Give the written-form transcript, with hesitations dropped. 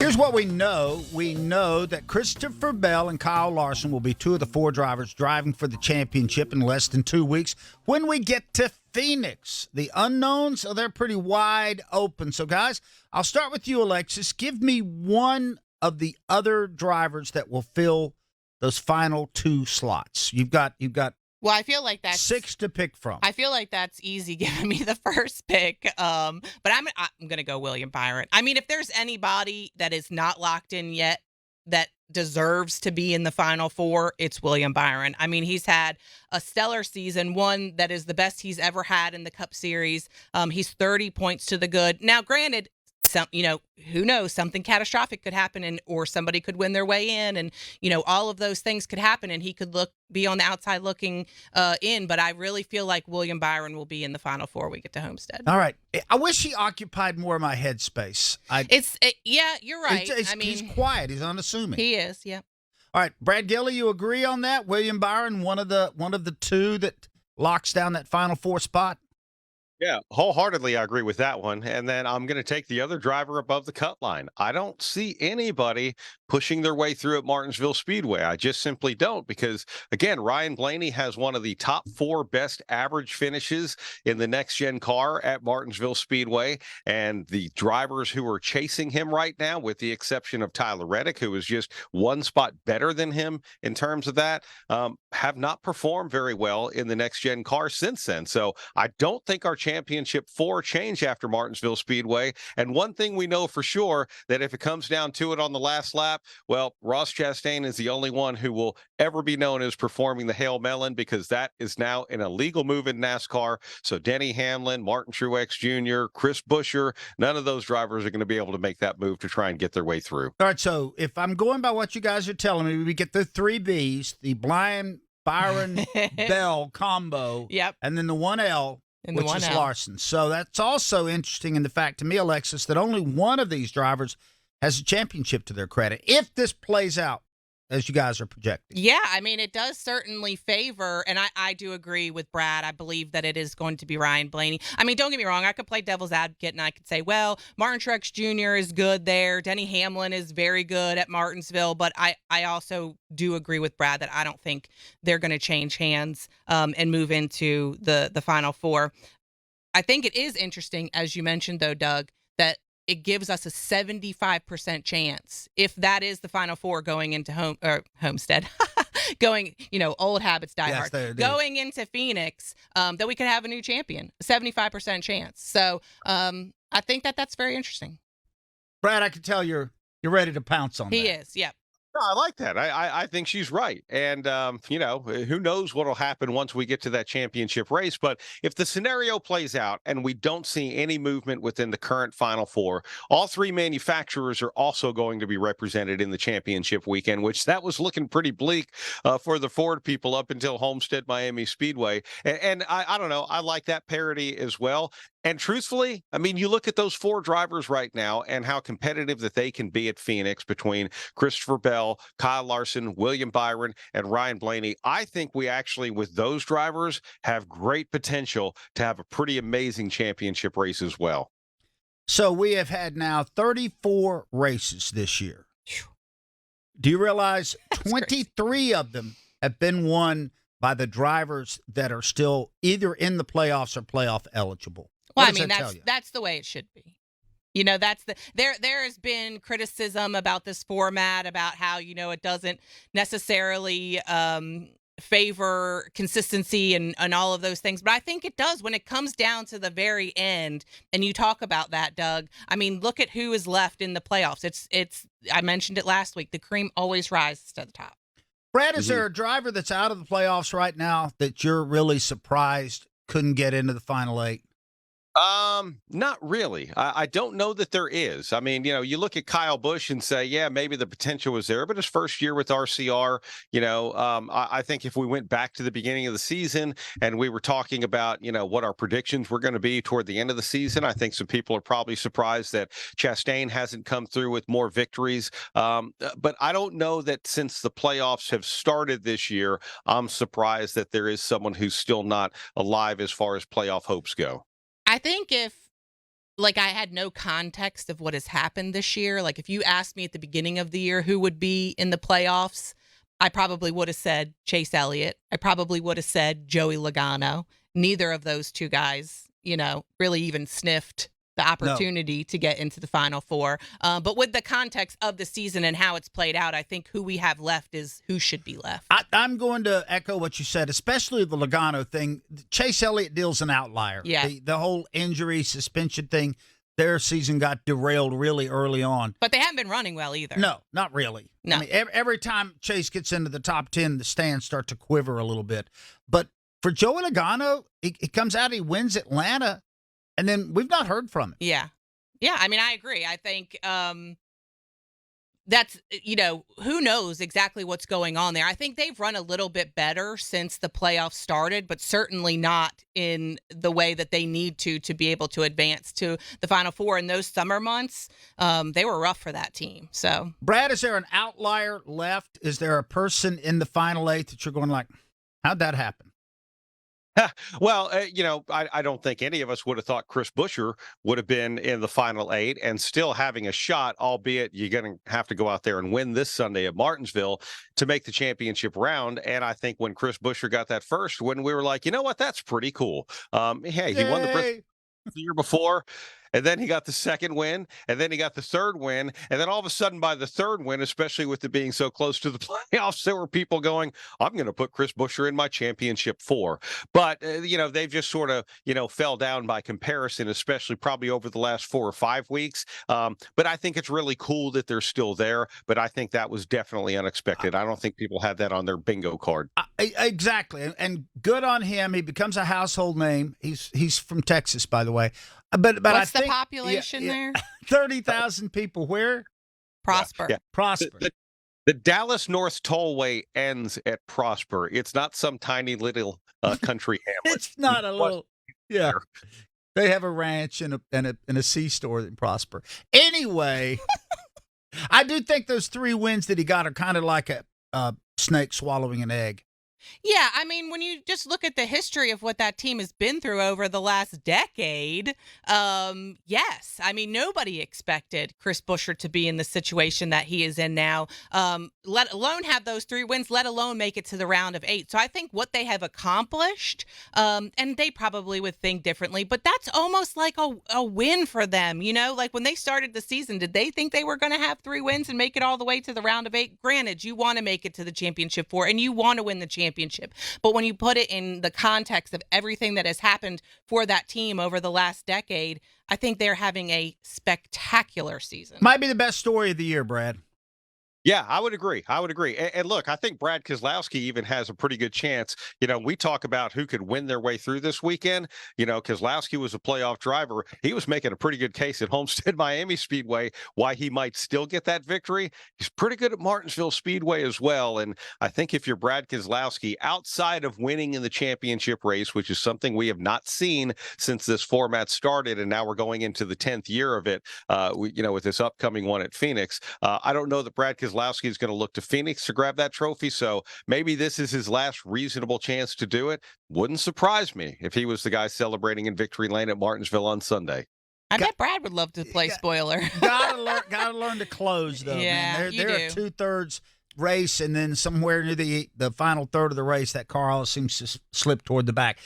Here's what we know. We know that Christopher Bell and Kyle Larson will be two of the four drivers driving for the championship in less than 2 weeks. When we get to Phoenix, the unknowns, they're pretty wide open. So, guys, I'll start with you, Alexis. Give me one of the other drivers that will fill those final two slots. You've got Well, I feel like that's 6 to pick from. I feel like that's easy giving me the first pick. But I'm going to go William Byron. I mean, if there's anybody that is not locked in yet that deserves to be in the final four, it's William Byron. I mean, he's had a stellar season, one that is the best he's ever had in the Cup Series. He's 30 points to the good. Now, granted, who knows, something catastrophic could happen or somebody could win their way in, and all of those things could happen, and he could be on the outside looking in. But I really feel like William Byron will be in the final four when we get to Homestead. All right. I wish he occupied more of my headspace. Yeah, you're right. He's quiet. He's unassuming. He is. Yeah. All right, Brad Gillie, you agree on that? William Byron, one of the two that locks down that final four spot? Yeah, wholeheartedly I agree with that one. And then I'm going to take the other driver above the cut line. I don't see anybody pushing their way through at Martinsville Speedway. I just simply don't, because, again, Ryan Blaney has one of the top 4 best average finishes in the next-gen car at Martinsville Speedway. And the drivers who are chasing him right now, with the exception of Tyler Reddick, who is just one spot better than him in terms of that, have not performed very well in the next-gen car since then. So I don't think our championship 4 change after Martinsville Speedway. And one thing we know for sure, that if it comes down to it on the last lap, well, Ross Chastain is the only one who will ever be known as performing the Hail Melon, because that is now an illegal move in NASCAR. So Denny Hamlin, Martin Truex Jr., Chris Buescher, none of those drivers are going to be able to make that move to try and get their way through. All right, so if I'm going by what you guys are telling me, we get the 3 Bs, the Byron Bell combo, yep, and then the 1L, which is Larson. So that's also interesting in the fact to me, Alexis, that only one of these drivers has a championship to their credit, if this plays out as you guys are projecting. Yeah, I mean, it does certainly favor, and I do agree with Brad. I believe that it is going to be Ryan Blaney. I mean, don't get me wrong, I could play devil's advocate, and I could say, well, Martin Truex Jr. is good there. Denny Hamlin is very good at Martinsville, but I also do agree with Brad that I don't think they're going to change hands and move into the Final Four. I think it is interesting, as you mentioned, though, Doug, that it gives us a 75% chance, if that is the Final Four going into Homestead, going, old habits die hard, going into Phoenix, that we could have a new champion, 75% chance. So I think that's very interesting. Brad, I can tell you're ready to pounce on that. He is, yep. No, I like that. I think she's right. And, who knows what will happen once we get to that championship race. But if the scenario plays out and we don't see any movement within the current Final Four, all 3 manufacturers are also going to be represented in the championship weekend, which that was looking pretty bleak for the Ford people up until Homestead Miami Speedway. And I don't know. I like that parity as well. And truthfully, I mean, you look at those 4 drivers right now and how competitive that they can be at Phoenix between Christopher Bell, Kyle Larson, William Byron, and Ryan Blaney. I think we actually, with those drivers, have great potential to have a pretty amazing championship race as well. So we have had now 34 races this year. Do you realize 23 of them have been won by the drivers that are still either in the playoffs or playoff eligible? Well, I mean, that's the way it should be. There has been criticism about this format, about how, it doesn't necessarily favor consistency and all of those things. But I think it does when it comes down to the very end. And you talk about that, Doug. I mean, look at who is left in the playoffs. It's I mentioned it last week. The cream always rises to the top. Brad, is there a driver that's out of the playoffs right now that you're really surprised couldn't get into the final 8? Not really. I don't know that there is. I mean, you look at Kyle Busch and say, yeah, maybe the potential was there, but his first year with RCR, I think if we went back to the beginning of the season and we were talking about, what our predictions were going to be toward the end of the season, I think some people are probably surprised that Chastain hasn't come through with more victories. But I don't know that since the playoffs have started this year, I'm surprised that there is someone who's still not alive as far as playoff hopes go. I think if like I had no context of what has happened this year. Like if you asked me at the beginning of the year who would be in the playoffs, I probably would have said Chase Elliott. I probably would have said Joey Logano. Neither of those two guys, really even sniffed the opportunity to get into the Final Four. But with the context of the season and how it's played out, I think who we have left is who should be left. I'm going to echo what you said, especially the Logano thing. Chase Elliott deal's an outlier. Yeah. The whole injury, suspension thing, their season got derailed really early on. But they haven't been running well either. No, not really. No. I mean, every time Chase gets into the top 10, the stands start to quiver a little bit. But for Joey Logano, he comes out, he wins Atlanta, and then we've not heard from him. Yeah. Yeah, I mean, I agree. I think that's, who knows exactly what's going on there. I think they've run a little bit better since the playoffs started, but certainly not in the way that they need to be able to advance to the Final Four. In those summer months, they were rough for that team. So, Brad, is there an outlier left? Is there a person in the Final Eight that you're going like, how'd that happen? Well, I don't think any of us would have thought Chris Buescher would have been in the Final Eight and still having a shot, albeit you're going to have to go out there and win this Sunday at Martinsville to make the championship round. And I think when Chris Buescher got that first win, we were like, you know what, that's pretty cool. Hey, he won the year before. And then he got the second win, and then he got the third win. And then all of a sudden, by the third win, especially with it being so close to the playoffs, there were people going, I'm going to put Chris Buescher in my championship 4. But, they've just sort of, fell down by comparison, especially probably over the last 4 or 5 weeks. But I think it's really cool that they're still there. But I think that was definitely unexpected. I don't think people had that on their bingo card. Exactly. And good on him. He becomes a household name. He's from Texas, by the way. But what's I think, the population there? 30,000 people. Where? Prosper. Yeah. Prosper. The Dallas North Tollway ends at Prosper. It's not some tiny little country hamlet. It's not a little. Yeah. They have a ranch and a C-store in Prosper. Anyway, I do think those 3 wins that he got are kind of like a snake swallowing an egg. Yeah, I mean, when you just look at the history of what that team has been through over the last decade, yes. I mean, nobody expected Chris Buescher to be in the situation that he is in now, let alone have those 3 wins, let alone make it to the round of 8. So I think what they have accomplished, and they probably would think differently, but that's almost like a win for them. Like when they started the season, did they think they were going to have 3 wins and make it all the way to the round of 8? Granted, you want to make it to the championship 4 and you want to win the championship. But when you put it in the context of everything that has happened for that team over the last decade, I think they're having a spectacular season. Might be the best story of the year, Brad. Yeah, I would agree. And look, I think Brad Keselowski even has a pretty good chance. We talk about who could win their way through this weekend. Keselowski was a playoff driver. He was making a pretty good case at Homestead Miami Speedway why he might still get that victory. He's pretty good at Martinsville Speedway as well. And I think if you're Brad Keselowski, outside of winning in the championship race, which is something we have not seen since this format started, and now we're going into the 10th year of it, with this upcoming one at Phoenix, I don't know that Brad Keselowski is going to look to Phoenix to grab that trophy. So maybe this is his last reasonable chance to do it. Wouldn't surprise me if he was the guy celebrating in victory lane at Martinsville on Sunday. I bet Brad would love to play spoiler. Gotta learn to close, though. Yeah, man. They're a 2/3 race, and then somewhere near the final third of the race, that car always seems to slip toward the back.